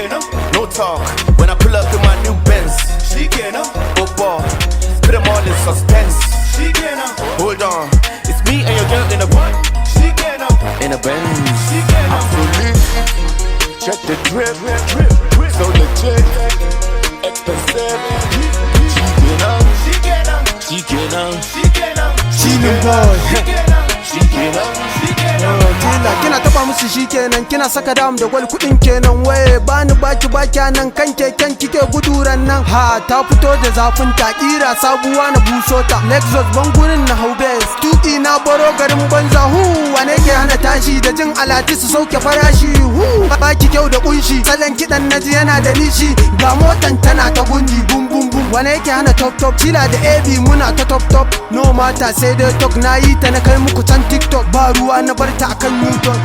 No talk, when I pull up in my new Benz. Football, put them all in suspense. Hold on, it's me and your girl in a in a Benz. I'm fully, check the drip, so legit, expensive. Kina taba musu shikenan, kina saka dam da gwal kudin kenan. Waye bani baki nan kan keken kike guduran nan. Ha ta fito da zafin ta kira sabuwa na busota. Lexus bangurin na haubes, tuki na baro garin banza. Wane ke hana tashi da jin alati su sauke farashi. Baki kyau da kunshi, salon kidan naji yana da nishi. Ga motan tana ta gundi bum bum bum. Wane ke hana top top, chila da AB muna ta top top. No mata sai dai talk, na yi ta na kai muku can TikTok. Ba ruwa na barta akan Newton.